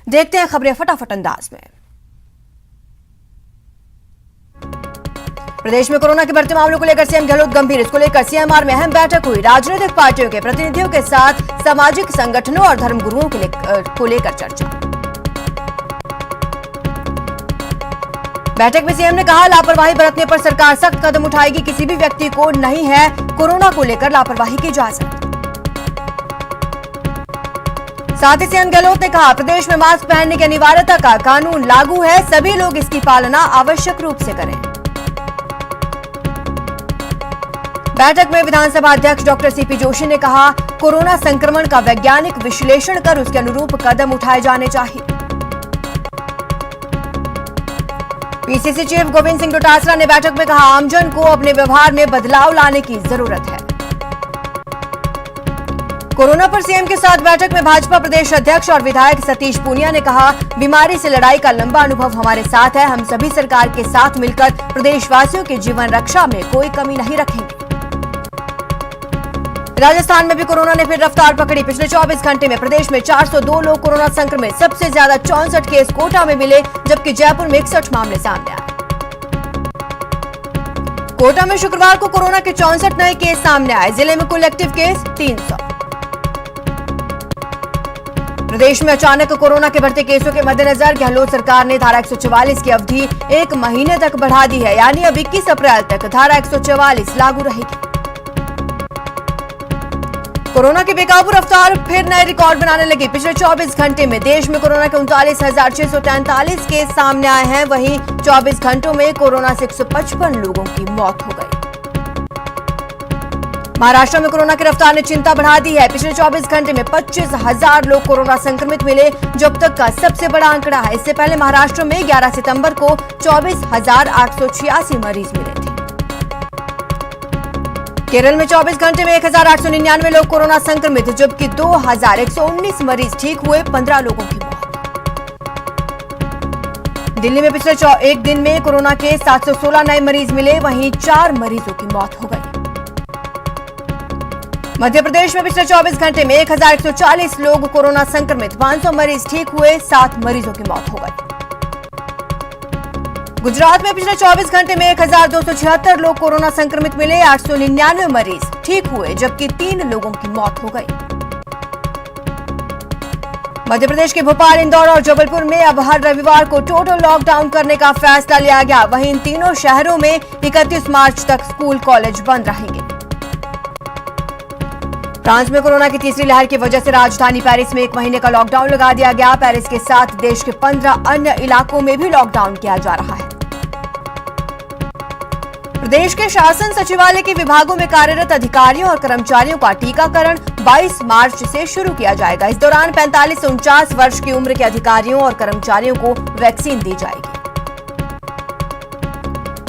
देखते हैं खबरें फटाफट अंदाज में। प्रदेश में कोरोना के बढ़ते मामलों को लेकर सीएम गहलोत गंभीर। इसको लेकर सीएमआर में अहम बैठक हुई। राजनीतिक पार्टियों के प्रतिनिधियों के साथ सामाजिक संगठनों और धर्मगुरुओं को लेकर चर्चा। बैठक में सीएम ने कहा, लापरवाही बरतने पर सरकार सख्त कदम उठाएगी। किसी भी व्यक्ति को नहीं है कोरोना को लेकर लापरवाही की इजाजत। साथ ही सीएम गहलोत ने कहा, प्रदेश में मास्क पहनने की अनिवार्यता का कानून लागू है, सभी लोग इसकी पालना आवश्यक रूप से करें। बैठक में विधानसभा अध्यक्ष डॉक्टर सीपी जोशी ने कहा, कोरोना संक्रमण का वैज्ञानिक विश्लेषण कर उसके अनुरूप कदम उठाए जाने चाहिए। पीसीसी चीफ गोविंद सिंह डोटासरा ने बैठक में कहा, आमजन को अपने व्यवहार में बदलाव लाने की जरूरत है। कोरोना पर सीएम के साथ बैठक में भाजपा प्रदेश अध्यक्ष और विधायक सतीश पूनिया ने कहा, बीमारी से लड़ाई का लंबा अनुभव हमारे साथ है। हम सभी सरकार के साथ मिलकर प्रदेशवासियों के जीवन रक्षा में कोई कमी नहीं रखेंगे। राजस्थान में भी कोरोना ने फिर रफ्तार पकड़ी। पिछले 24 घंटे में प्रदेश में 402 लोग कोरोना संक्रमित। सबसे ज्यादा 64 केस कोटा में मिले, जबकि जयपुर में 61 मामले सामने आए। कोटा में शुक्रवार को कोरोना के 64 नए केस सामने आए। जिले में कुल एक्टिव केस 300। प्रदेश में अचानक कोरोना के बढ़ते केसों के मद्देनजर गहलोत सरकार ने धारा 144 की अवधि 1 महीने तक बढ़ा दी है, यानी अब 21 अप्रैल तक धारा 144 लागू रहेगी। कोरोना की बेकाबू रफ्तार फिर नए रिकॉर्ड बनाने लगी। पिछले 24 घंटे में देश में कोरोना के 39,643 केस सामने आए हैं। वहीं 24 घंटों में कोरोना से 155 लोगों की मौत हो गई। महाराष्ट्र में कोरोना की रफ्तार ने चिंता बढ़ा दी है। पिछले 24 घंटे में 25,000 लोग कोरोना संक्रमित मिले, जो अब तक का सबसे बड़ा आंकड़ा है। इससे पहले महाराष्ट्र में 11 सितंबर को 24,886 मरीज मिले थे। केरल में 24 घंटे में 1,899 लोग कोरोना संक्रमित, जबकि 2,119 मरीज ठीक हुए, 15 लोगों की मौत। दिल्ली में पिछले एक दिन में कोरोना के 716 नए मरीज मिले, वहीं 4 मरीजों की मौत हो गई। मध्य प्रदेश में पिछले 24 घंटे में 1,140 लोग कोरोना संक्रमित, 500 मरीज ठीक हुए, 7 मरीजों की मौत हो गई। गुजरात में पिछले 24 घंटे में 1,276 लोग कोरोना संक्रमित मिले, 899 मरीज ठीक हुए, जबकि 3 लोगों की मौत हो गई। मध्य प्रदेश के भोपाल, इंदौर और जबलपुर में अब हर रविवार को टोटल लॉकडाउन करने का फैसला लिया गया। वहीं इन तीनों शहरों में 31 मार्च तक स्कूल कॉलेज बंद रहेंगे। फ्रांस में कोरोना की तीसरी लहर की वजह से राजधानी पेरिस में 1 महीने का लॉकडाउन लगा दिया गया। पेरिस के साथ देश के 15 अन्य इलाकों में भी लॉकडाउन किया जा रहा है। प्रदेश के शासन सचिवालय के विभागों में कार्यरत अधिकारियों और कर्मचारियों का टीकाकरण 22 मार्च से शुरू किया जाएगा। इस दौरान 45 से 49 वर्ष की उम्र के अधिकारियों और कर्मचारियों को वैक्सीन दी जाएगी।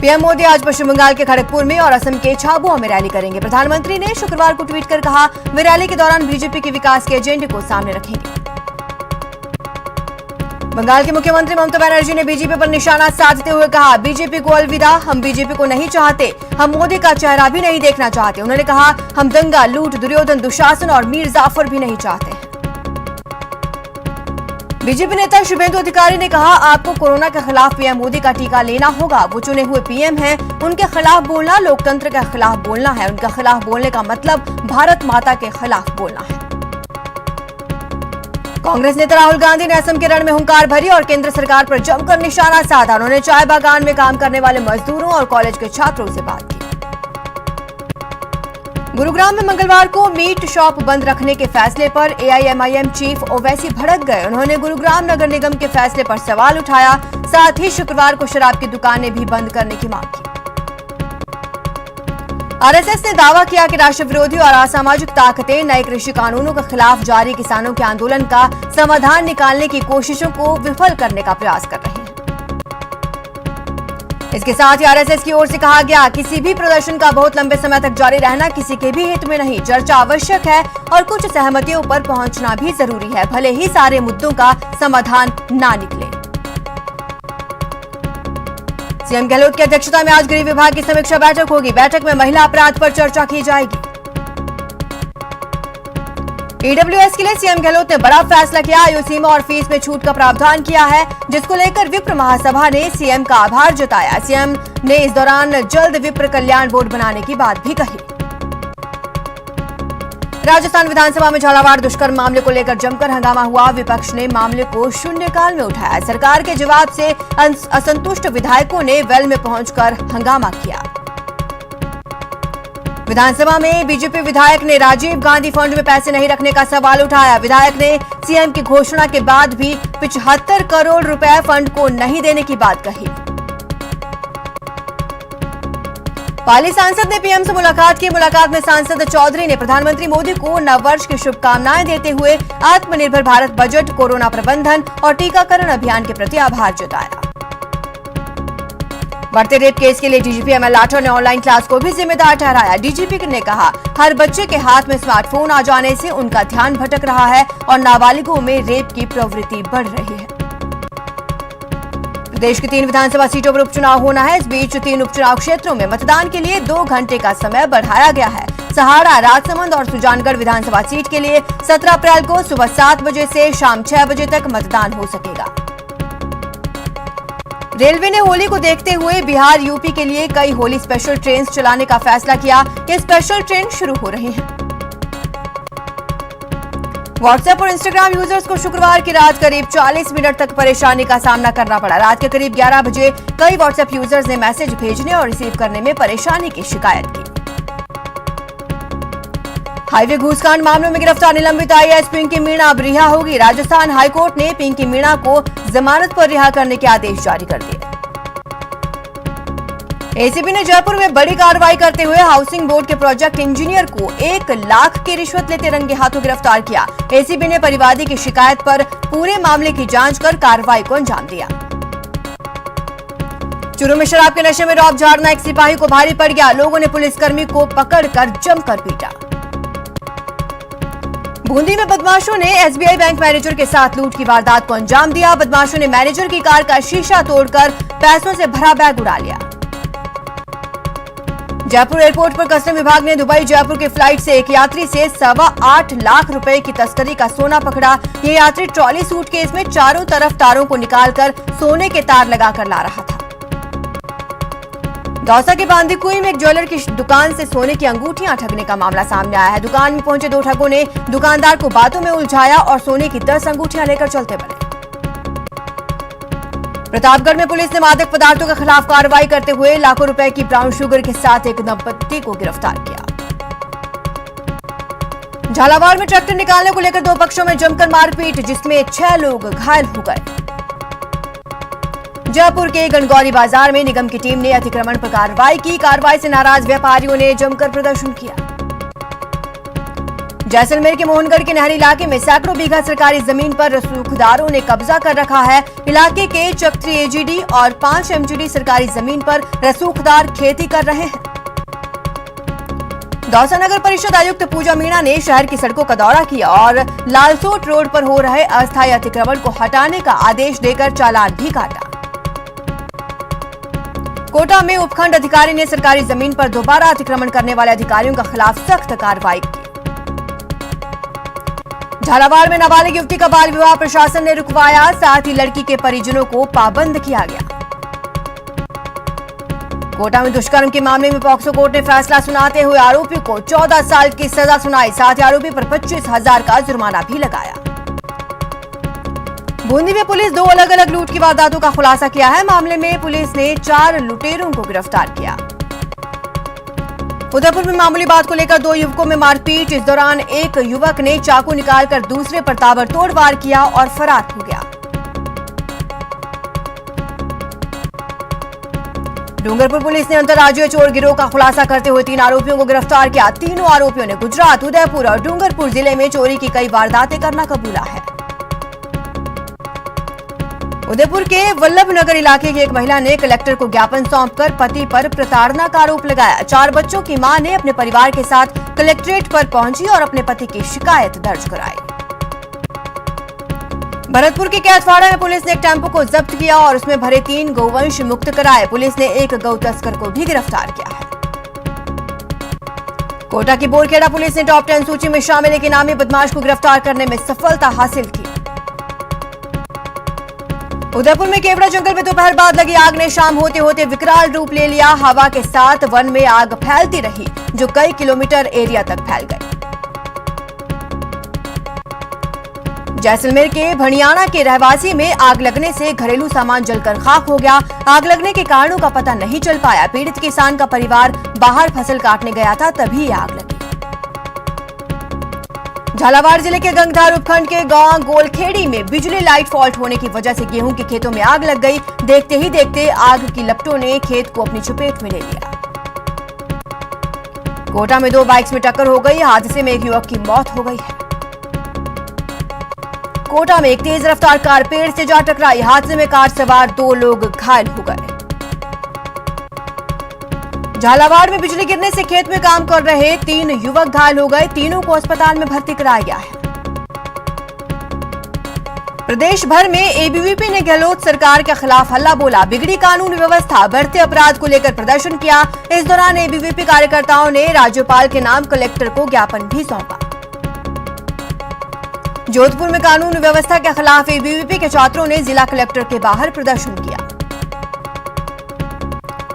पीएम मोदी आज पश्चिम बंगाल के खड़गपुर में और असम के झाबुआ में रैली करेंगे। प्रधानमंत्री ने शुक्रवार को ट्वीट कर कहा, वे रैली के दौरान बीजेपी के विकास के एजेंडे को सामने रखेंगे। बंगाल के मुख्यमंत्री ममता बनर्जी ने बीजेपी पर निशाना साधते हुए कहा, बीजेपी को अलविदा, हम बीजेपी को नहीं चाहते, हम मोदी का चेहरा भी नहीं देखना चाहते। उन्होंने कहा, हम दंगा, लूट, दुर्योधन, दुशासन और मीर जाफर भी नहीं चाहते हैं। बीजेपी नेता शुभेंदु अधिकारी ने कहा, आपको कोरोना के खिलाफ पीएम मोदी का टीका लेना होगा। वो चुने हुए पीएम हैं, उनके खिलाफ बोलना लोकतंत्र के खिलाफ बोलना है। उनके खिलाफ बोलने का मतलब भारत माता के खिलाफ बोलना है। कांग्रेस नेता राहुल गांधी ने असम के रण में हुंकार भरी और केंद्र सरकार पर जमकर निशाना साधा। उन्होंने चाय बागान में काम करने वाले मजदूरों और कॉलेज के छात्रों से बात की। गुरुग्राम में मंगलवार को मीट शॉप बंद रखने के फैसले पर एआईएमआईएम चीफ ओवैसी भड़क गए। उन्होंने गुरुग्राम नगर निगम के फैसले पर सवाल उठाया। साथ ही शुक्रवार को शराब की दुकानें भी बंद करने की मांग की। आरएसएस ने दावा किया कि राष्ट्र विरोधी और असामाजिक ताकतें नए कृषि कानूनों के खिलाफ जारी किसानों के आंदोलन का समाधान निकालने की कोशिशों को विफल करने का प्रयास कर रहे हैं। इसके साथ ही आरएसएस की ओर से कहा गया, किसी भी प्रदर्शन का बहुत लंबे समय तक जारी रहना किसी के भी हित में नहीं। चर्चा आवश्यक है और कुछ सहमतियों पर पहुंचना भी जरूरी है, भले ही सारे मुद्दों का समाधान ना निकले। सीएम गहलोत की अध्यक्षता में आज गृह विभाग की समीक्षा बैठक होगी। बैठक में महिला अपराध पर चर्चा की जाएगी। ईडब्ल्यूएस के लिए सीएम गहलोत ने बड़ा फैसला किया। आयु सीमा और फीस में छूट का प्रावधान किया है, जिसको लेकर विप्र महासभा ने सीएम का आभार जताया। सीएम ने इस दौरान जल्द विप्र कल्याण बोर्ड बनाने की बात भी कही। राजस्थान विधानसभा में झालावाड़ दुष्कर्म मामले को लेकर जमकर हंगामा हुआ। विपक्ष ने मामले को शून्यकाल में उठाया। सरकार के जवाब से असंतुष्ट विधायकों ने वेल में पहुंचकर हंगामा किया। विधानसभा में बीजेपी विधायक ने राजीव गांधी फंड में पैसे नहीं रखने का सवाल उठाया। विधायक ने सीएम की घोषणा के बाद भी 75 करोड़ रुपए फंड को नहीं देने की बात कही। पाली सांसद ने पीएम से मुलाकात की। मुलाकात में सांसद चौधरी ने प्रधानमंत्री मोदी को नववर्ष की शुभकामनाएं देते हुए आत्मनिर्भर भारत बजट, कोरोना प्रबंधन और टीकाकरण अभियान के प्रति आभार जताया। बढ़ते रेप केस के लिए डीजीपी एमएल लाठर ने ऑनलाइन क्लास को भी जिम्मेदार ठहराया। डीजीपी ने कहा, हर बच्चे के हाथ में स्मार्टफोन आ जाने से उनका ध्यान भटक रहा है और नाबालिगों में रेप की प्रवृत्ति बढ़ रही है। प्रदेश की 3 विधानसभा सीटों पर उपचुनाव होना है। इस बीच 3 उपचुनाव क्षेत्रों में मतदान के लिए 2 घंटे का समय बढ़ाया गया है। सहाड़ा, राजसमंद और सुजानगढ़ विधानसभा सीट के लिए 17 अप्रैल को सुबह 7 बजे से शाम 6 बजे तक मतदान हो सकेगा। रेलवे ने होली को देखते हुए बिहार, यूपी के लिए कई होली स्पेशल ट्रेन चलाने का फैसला किया। ये स्पेशल ट्रेन शुरू हो रही हैं। व्हाट्सएप और इंस्टाग्राम यूजर्स को शुक्रवार की रात करीब 40 मिनट तक परेशानी का सामना करना पड़ा। रात के करीब 11 बजे कई व्हाट्सएप यूजर्स ने मैसेज भेजने और रिसीव करने में परेशानी की शिकायत की। हाईवे घूसकांड मामलों में गिरफ्तार निलंबित आईएएस पिंकी मीणा अब रिहा होगी। राजस्थान हाईकोर्ट ने पिंकी मीणा को जमानत पर रिहा करने के आदेश जारी कर दिए। एसीबी ने जयपुर में बड़ी कार्रवाई करते हुए हाउसिंग बोर्ड के प्रोजेक्ट इंजीनियर को 1 लाख की रिश्वत लेते रंगे हाथों गिरफ्तार किया। एसीबी ने परिवादी की शिकायत पर पूरे मामले की जांच कर कार्रवाई को अंजाम दिया। चूरू में शराब के नशे में रौब झाड़ना एक सिपाही को भारी पड़ गया। लोगों ने पुलिसकर्मी को पकड़कर जमकर पीटा। बूंदी में बदमाशों ने एसबीआई बैंक मैनेजर के साथ लूट की वारदात को अंजाम दिया। बदमाशों ने मैनेजर की कार का शीशा तोड़कर पैसों से भरा बैग उड़ा लिया। जयपुर एयरपोर्ट पर कस्टम विभाग ने दुबई जयपुर की फ्लाइट से एक यात्री से 8.25 लाख रुपए की तस्करी का सोना पकड़ा। ये यात्री ट्रॉली सूटकेस में चारों तरफ तारों को निकालकर सोने के तार लगाकर ला रहा था। दौसा के बांदीकुई में एक ज्वेलर की दुकान से सोने की अंगूठियां ठगने का मामला सामने आया है। दुकान में पहुंचे 2 ठगों ने दुकानदार को बातों में उलझाया और सोने की 10 अंगूठियां लेकर चलते बने। प्रतापगढ़ में पुलिस ने मादक पदार्थों के खिलाफ कार्रवाई करते हुए लाखों रुपए की ब्राउन शुगर के साथ एक दंपत्ति को गिरफ्तार किया। झालावाड़ में ट्रैक्टर निकालने को लेकर 2 पक्षों में जमकर मारपीट, जिसमें 6 लोग घायल हो गए। जयपुर के गणगौरी बाजार में निगम की टीम ने अतिक्रमण पर कार्रवाई की। कार्रवाई से नाराज व्यापारियों ने जमकर प्रदर्शन किया। जैसलमेर के मोहनगढ़ के नहरी इलाके में सैकड़ों बीघा सरकारी जमीन पर रसूखदारों ने कब्जा कर रखा है। इलाके के चक3 एजीडी और 5 एमजीडी सरकारी जमीन पर रसूखदार खेती कर रहे हैं। दौसा नगर परिषद आयुक्त पूजा मीणा ने शहर की सड़कों का दौरा किया और लालसोट रोड पर हो रहे अस्थायी अतिक्रमण को हटाने का आदेश देकर चालान भी काटा। कोटा में उपखंड अधिकारी ने सरकारी जमीन पर दोबारा अतिक्रमण करने वाले अधिकारियों के खिलाफ सख्त कार्रवाई की। झालावाड़ में नाबालिग युवती का बाल विवाह प्रशासन ने रुकवाया, साथ ही लड़की के परिजनों को पाबंद किया गया। कोटा में दुष्कर्म के मामले में पॉक्सो कोर्ट ने फैसला सुनाते हुए आरोपी को 14 साल की सजा सुनाई, साथ ही आरोपी पर 25,000 का जुर्माना भी लगाया। बूंदी में पुलिस 2 अलग अलग लूट की वारदातों का खुलासा किया है। मामले में पुलिस ने 4 लुटेरों को गिरफ्तार किया। उदयपुर में मामूली बात को लेकर 2 युवकों में मारपीट। इस दौरान एक युवक ने चाकू निकालकर दूसरे पर ताबड़तोड़ वार किया और फरार हो गया। डूंगरपुर पुलिस ने अंतर्राज्यीय चोर गिरोह का खुलासा करते हुए 3 आरोपियों को गिरफ्तार किया। तीनों आरोपियों ने गुजरात, उदयपुर और डूंगरपुर जिले में चोरी की कई वारदातें करना कबूला है। उदयपुर के वल्लभनगर इलाके की एक महिला ने कलेक्टर को ज्ञापन सौंपकर पति पर प्रताड़ना का आरोप लगाया। 4 बच्चों की मां ने अपने परिवार के साथ कलेक्ट्रेट पर पहुंची और अपने पति की शिकायत दर्ज कराई। भरतपुर के कैथवाड़ा में पुलिस ने एक टेम्पो को जब्त किया और उसमें भरे 3 गौवंश मुक्त कराए। पुलिस ने एक गौ तस्कर को भी गिरफ्तार किया है। कोटा की बोरखेड़ा पुलिस ने टॉप 10 सूची में शामिल एक इनामी बदमाश को गिरफ्तार करने में सफलता हासिल की। उदयपुर में केवड़ा जंगल में दोपहर बाद लगी आग ने शाम होते होते विकराल रूप ले लिया। हवा के साथ वन में आग फैलती रही जो कई किलोमीटर एरिया तक फैल गई। जैसलमेर के भणियाना के रहवासी में आग लगने से घरेलू सामान जलकर खाक हो गया। आग लगने के कारणों का पता नहीं चल पाया। पीड़ित किसान का परिवार बाहर फसल काटने गया था, तभी आग लगी। झालावाड़ जिले के गंगधार उपखंड के गांव गोलखेड़ी में बिजली लाइट फॉल्ट होने की वजह से गेहूं के खेतों में आग लग गई। देखते ही देखते आग की लपटों ने खेत को अपनी चपेट में ले लिया। कोटा में 2 बाइक्स में टक्कर हो गई। हादसे में एक युवक की मौत हो गई है। कोटा में एक तेज रफ्तार कार पेड़ से जा टकराई। हादसे में कार सवार 2 लोग घायल हो गए। झालावाड़ में बिजली गिरने से खेत में काम कर रहे 3 युवक घायल हो गए। तीनों को अस्पताल में भर्ती कराया गया है। प्रदेश भर में एबीवीपी ने गहलोत सरकार के खिलाफ हल्ला बोला। बिगड़ी कानून व्यवस्था, बढ़ते अपराध को लेकर प्रदर्शन किया। इस दौरान एबीवीपी कार्यकर्ताओं ने राज्यपाल के नाम कलेक्टर को ज्ञापन भी सौंपा। जोधपुर में कानून व्यवस्था के खिलाफ एबीवीपी के छात्रों ने जिला कलेक्टर के बाहर प्रदर्शन किया।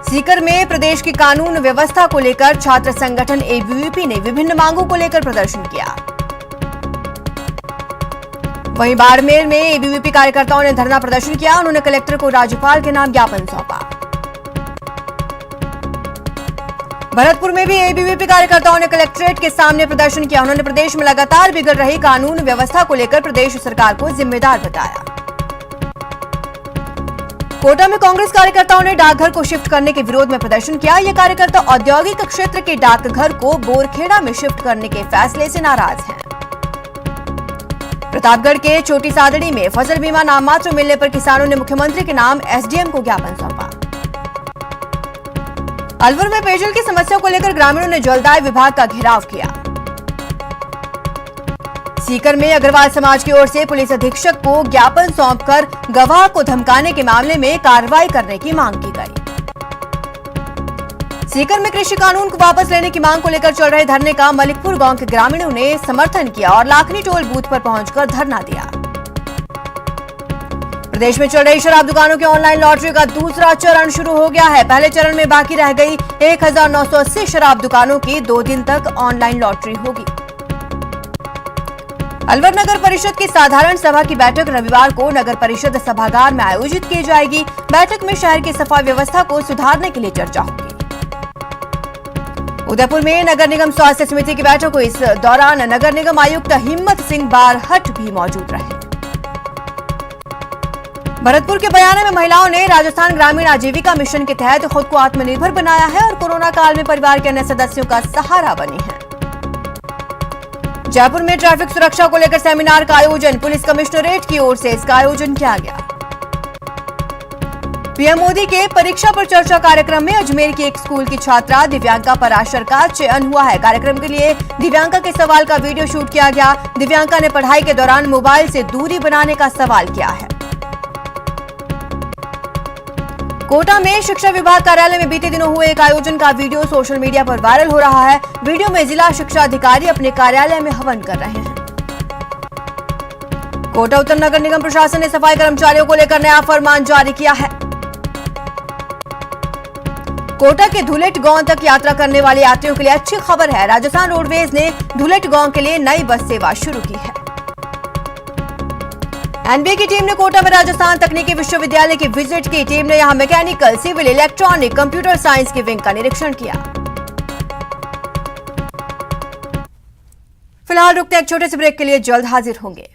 सीकर में प्रदेश की कानून व्यवस्था को लेकर छात्र संगठन एबीवीपी ने विभिन्न मांगों को लेकर प्रदर्शन किया। वहीं बाड़मेर में एबीवीपी कार्यकर्ताओं ने धरना प्रदर्शन किया। उन्होंने कलेक्टर को राज्यपाल के नाम ज्ञापन सौंपा। भरतपुर में भी एबीवीपी कार्यकर्ताओं ने कलेक्ट्रेट के सामने प्रदर्शन किया। उन्होंने प्रदेश में लगातार बिगड़ रही कानून व्यवस्था को लेकर प्रदेश सरकार को जिम्मेदार बताया। कोटा में कांग्रेस कार्यकर्ताओं ने डाकघर को शिफ्ट करने के विरोध में प्रदर्शन किया। ये कार्यकर्ता औद्योगिक क्षेत्र के डाकघर को बोरखेड़ा में शिफ्ट करने के फैसले से नाराज हैं। प्रतापगढ़ के छोटी सादड़ी में फसल बीमा नाममात्र मिलने पर किसानों ने मुख्यमंत्री के नाम एसडीएम को ज्ञापन सौंपा। अलवर में पेयजल की समस्या को लेकर ग्रामीणों ने जलदाय विभाग का घेराव किया। सीकर में अग्रवाल समाज की ओर से पुलिस अधीक्षक को ज्ञापन सौंपकर गवाह को धमकाने के मामले में कार्रवाई करने की मांग की गई। सीकर में कृषि कानून को वापस लेने की मांग को लेकर चल रहे धरने का मलिकपुर गांव के ग्रामीणों ने समर्थन किया और लाखनी टोल बूथ पर पहुंचकर धरना दिया। प्रदेश में चल रही शराब दुकानों के ऑनलाइन लॉटरी का दूसरा चरण शुरू हो गया है। पहले चरण में बाकी रह गई 1980 शराब दुकानों की 2 दिन तक ऑनलाइन लॉटरी होगी। अलवर नगर परिषद की साधारण सभा की बैठक रविवार को नगर परिषद सभागार में आयोजित की जाएगी। बैठक में शहर की सफाई व्यवस्था को सुधारने के लिए चर्चा होगी। उदयपुर में नगर निगम स्वास्थ्य समिति की बैठक हुई। इस दौरान नगर निगम आयुक्त हिम्मत सिंह बारहट भी मौजूद रहे। भरतपुर के बयाना में महिलाओं ने राजस्थान ग्रामीण आजीविका मिशन के तहत खुद को आत्मनिर्भर बनाया है और कोरोना काल में परिवार के अन्य सदस्यों का सहारा बनी है। जयपुर में ट्रैफिक सुरक्षा को लेकर सेमिनार का आयोजन पुलिस कमिश्नरेट की ओर से इसका आयोजन किया गया। पीएम मोदी के परीक्षा पर चर्चा कार्यक्रम में अजमेर की एक स्कूल की छात्रा दिव्यांका पराशर का चयन हुआ है। कार्यक्रम के लिए दिव्यांका के सवाल का वीडियो शूट किया गया। दिव्यांका ने पढ़ाई के दौरान मोबाइल से दूरी बनाने का सवाल किया है। कोटा में शिक्षा विभाग कार्यालय में बीते दिनों हुए एक आयोजन का वीडियो सोशल मीडिया पर वायरल हो रहा है। वीडियो में जिला शिक्षा अधिकारी अपने कार्यालय में हवन कर रहे हैं। कोटा उत्तर नगर निगम प्रशासन ने सफाई कर्मचारियों को लेकर नया फरमान जारी किया है। कोटा के धुलेट गांव तक यात्रा करने वाले यात्रियों के लिए अच्छी खबर है। राजस्थान रोडवेज ने धुलेट गांव के लिए नई बस सेवा शुरू की है। एनबीए की टीम ने कोटा में राजस्थान तकनीकी विश्वविद्यालय की विजिट की। टीम ने यहां mechanical, civil, electronic, computer science की विंग का निरीक्षण किया। फिलहाल रुकते एक छोटे से ब्रेक के लिए, जल्द हाजिर होंगे।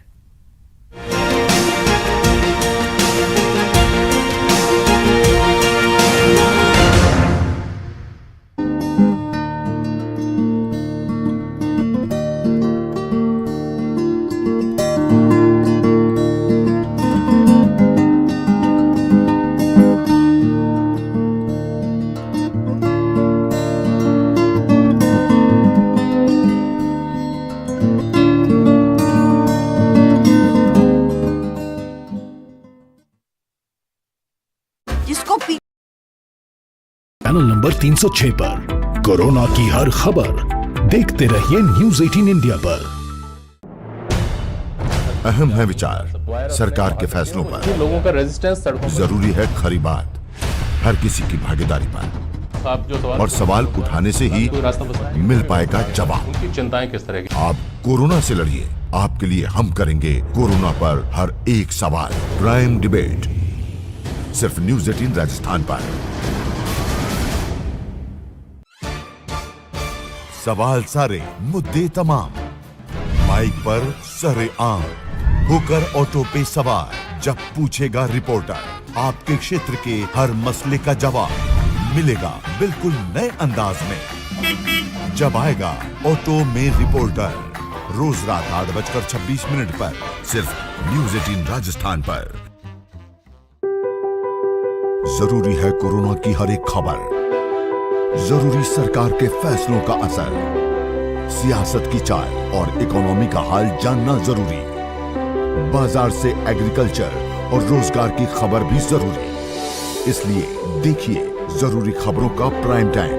चैनल नंबर 306 पर कोरोना की हर खबर देखते रहिए न्यूज 18 इंडिया पर। अहम है विचार सरकार के फैसलों पर, लोगों का रेजिस्टेंस सड़कों जरूरी है खरी बात हर किसी की भागीदारी पर, आप जो सवाल और सवाल उठाने से ही मिल पाएगा जवाब। उनकी चिंताएं किस तरह की? आप कोरोना से लड़िए, आपके लिए हम करेंगे कोरोना पर हर एक सवाल। प्राइम डिबेट सिर्फ न्यूज 18 राजस्थान पर। सवाल सारे, मुद्दे तमाम, माइक पर सरे आम, होकर ऑटो पे सवार। जब पूछेगा रिपोर्टर आपके क्षेत्र के हर मसले का जवाब मिलेगा बिल्कुल नए अंदाज में। जब आएगा ऑटो में रिपोर्टर, रोज रात 8:26 पर सिर्फ न्यूज 18 राजस्थान पर। जरूरी है कोरोना की हर एक खबर, जरूरी सरकार के फैसलों का असर, सियासत की चाल और इकोनॉमी का हाल जानना जरूरी, बाजार से एग्रीकल्चर और रोजगार की खबर भी जरूरी। इसलिए देखिए जरूरी खबरों का प्राइम टाइम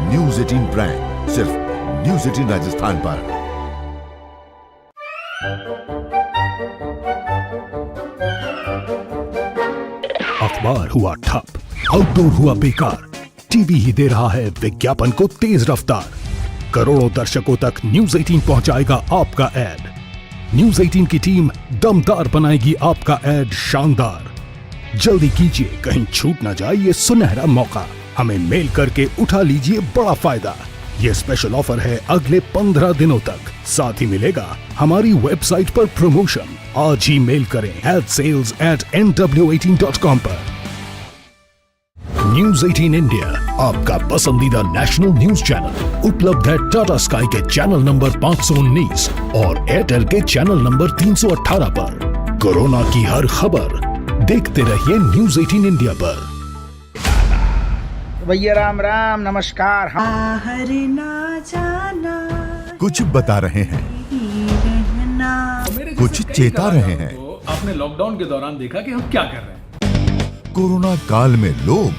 न्यूज 18 प्राइम, सिर्फ न्यूज 18 राजस्थान पर। अखबार हुआ ठप, आउटडोर हुआ बेकार, टीवी ही दे रहा है विज्ञापन को तेज रफ्तार। करोड़ों दर्शकों तक न्यूज 18 पहुंचाएगा आपका ऐड। न्यूज 18 की टीम दमदार बनाएगी आपका ऐड शानदार। जल्दी कीजिए, कहीं छूट ना जाए ये सुनहरा मौका। हमें मेल करके उठा लीजिए बड़ा फायदा। ये स्पेशल ऑफर है अगले 15 दिनों तक। साथ ही मिलेगा हमारी वेबसाइट पर प्रमोशन। आज ही मेल करें adsales@nw18.com पर। न्यूज 18 इंडिया, आपका पसंदीदा नेशनल न्यूज चैनल, उपलब्ध है टाटा स्काई के चैनल नंबर 519 और एयरटेल के चैनल नंबर 318 पर। कोरोना की हर खबर देखते रहिए न्यूज 18 इंडिया पर। भैया राम राम, नमस्कार। बाहर ना जाना, कुछ बता रहे हैं, कुछ चेता रहे हैं। तो आपने लॉकडाउन के दौरान देखा कि हम क्या कर रहे हैं। कोरोना काल में लोग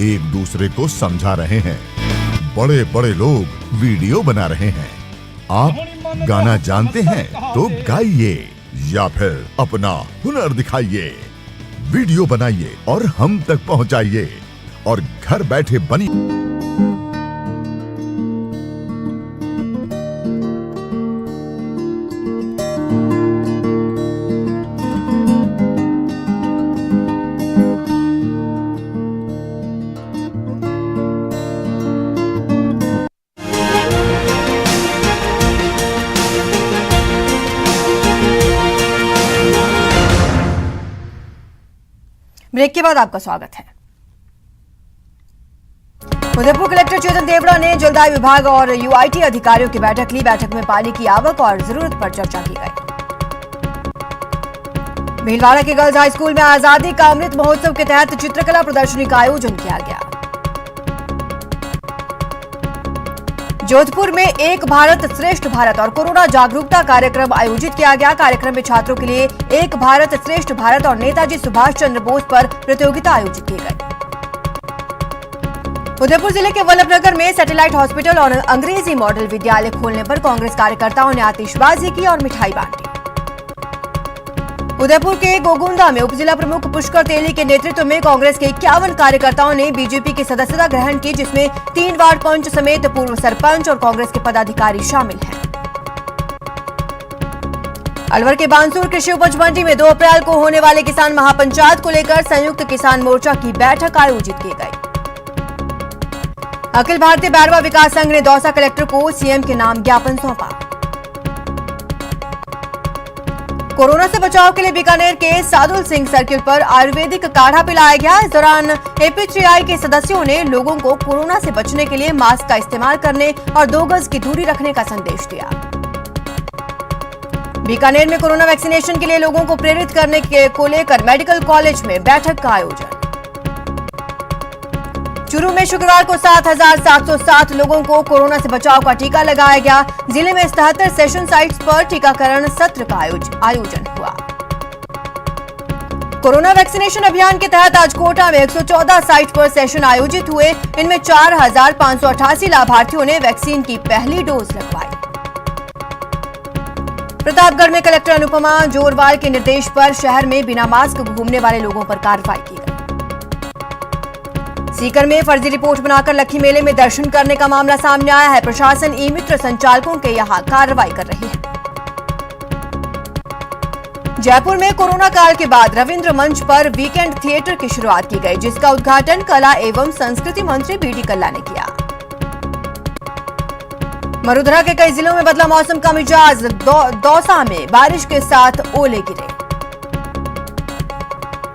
एक दूसरे को समझा रहे हैं, बड़े बड़े लोग वीडियो बना रहे हैं। आप गाना जानते हैं तो गाइए या फिर अपना हुनर दिखाइए, वीडियो बनाइए और हम तक पहुंचाइए और घर बैठे बनी। ब्रेक के बाद आपका स्वागत है। उदयपुर कलेक्टर चेतन देवड़ा ने जलदाय विभाग और यूआईटी अधिकारियों की बैठक ली। बैठक में पानी की आवक और जरूरत पर चर्चा की गई। भीलवाड़ा के गर्ल्स हाई स्कूल में आजादी का अमृत महोत्सव के तहत चित्रकला प्रदर्शनी का आयोजन किया गया। जोधपुर में एक भारत श्रेष्ठ भारत और कोरोना जागरूकता कार्यक्रम आयोजित किया गया। कार्यक्रम में छात्रों के लिए एक भारत श्रेष्ठ भारत और नेताजी सुभाष चंद्र बोस पर प्रतियोगिता आयोजित की गई। उदयपुर जिले के वल्लभनगर में सैटेलाइट हॉस्पिटल और अंग्रेजी मॉडल विद्यालय खोलने पर कांग्रेस कार्यकर्ताओं ने आतिशबाजी की और मिठाई बांटी। उदयपुर के गोगुंदा में उपजिला प्रमुख पुष्कर तेली के नेतृत्व में कांग्रेस के 51 कार्यकर्ताओं ने बीजेपी की सदस्यता ग्रहण की, जिसमें 3 वार्ड पंच समेत पूर्व सरपंच और कांग्रेस के पदाधिकारी शामिल हैं। अलवर के बानसूर कृषि उपज मंडी में 2 अप्रैल को होने वाले किसान महापंचायत को लेकर संयुक्त किसान मोर्चा की बैठक आयोजित की गई। अखिल भारतीय बैरवा विकास संघ ने दौसा कलेक्टर को सीएम के नाम ज्ञापन सौंपा। कोरोना से बचाव के लिए बीकानेर के सादुल सिंह सर्किल पर आयुर्वेदिक काढ़ा पिलाया गया। इस दौरान एपीटीआई के सदस्यों ने लोगों को कोरोना से बचने के लिए मास्क का इस्तेमाल करने और 2 गज की दूरी रखने का संदेश दिया। बीकानेर में कोरोना वैक्सीनेशन के लिए लोगों को प्रेरित करने को लेकर मेडिकल कॉलेज में बैठक का आयोजन। चूरू में शुक्रवार को 7,707 लोगों को कोरोना से बचाव का टीका लगाया गया। जिले में 77 सेशन साइट्स पर टीकाकरण सत्र का आयोजन हुआ। कोरोना वैक्सीनेशन अभियान के तहत आज कोटा में 114 साइट पर सेशन आयोजित हुए। इनमें 4,588 लाभार्थियों ने वैक्सीन की पहली डोज लगवाई। प्रतापगढ़ में कलेक्टर अनुपमा जोरवाल के निर्देश पर शहर में बिना मास्क घूमने वाले लोगों पर कार्रवाई की गई। सीकर में फर्जी रिपोर्ट बनाकर लक्खी मेले में दर्शन करने का मामला सामने आया है। प्रशासन ई मित्र संचालकों के यहां कार्रवाई कर रही है। जयपुर में कोरोना काल के बाद रविंद्र मंच पर वीकेंड थिएटर की शुरुआत की गई, जिसका उद्घाटन कला एवं संस्कृति मंत्री बीडी कल्ला ने किया। मरुधरा के कई जिलों में बदला मौसम का मिजाज। दौसा में बारिश के साथ ओले गिरे।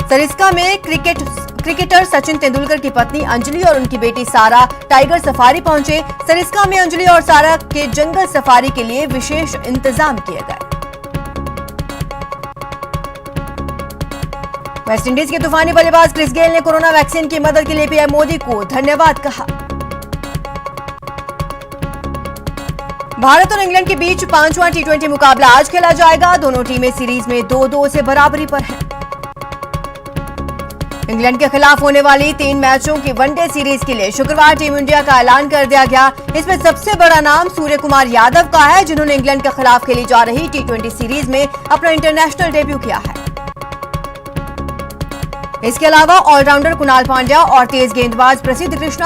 सरिस्का में क्रिकेटर सचिन तेंदुलकर की पत्नी अंजलि और उनकी बेटी सारा टाइगर सफारी पहुंचे। सरिस्का में अंजलि और सारा के जंगल सफारी के लिए विशेष इंतजाम किए गए। वेस्टइंडीज के तूफानी बल्लेबाज क्रिस गेल ने कोरोना वैक्सीन की मदद के लिए पीएम मोदी को धन्यवाद कहा। भारत और इंग्लैंड के बीच 5वां टी20 मुकाबला आज खेला जाएगा। दोनों टीमें सीरीज में 2-2 से बराबरी पर हैं। इंग्लैंड के खिलाफ होने वाली 3 मैचों की वनडे सीरीज के लिए शुक्रवार टीम इंडिया का ऐलान कर दिया गया। इसमें सबसे बड़ा नाम सूर्य कुमार यादव का है, जिन्होंने इंग्लैंड के खिलाफ खेली जा रही टी20 सीरीज में अपना इंटरनेशनल डेब्यू किया है। इसके अलावा ऑलराउंडर कुणाल पांड्या और तेज गेंदबाज प्रसिद्ध कृष्णा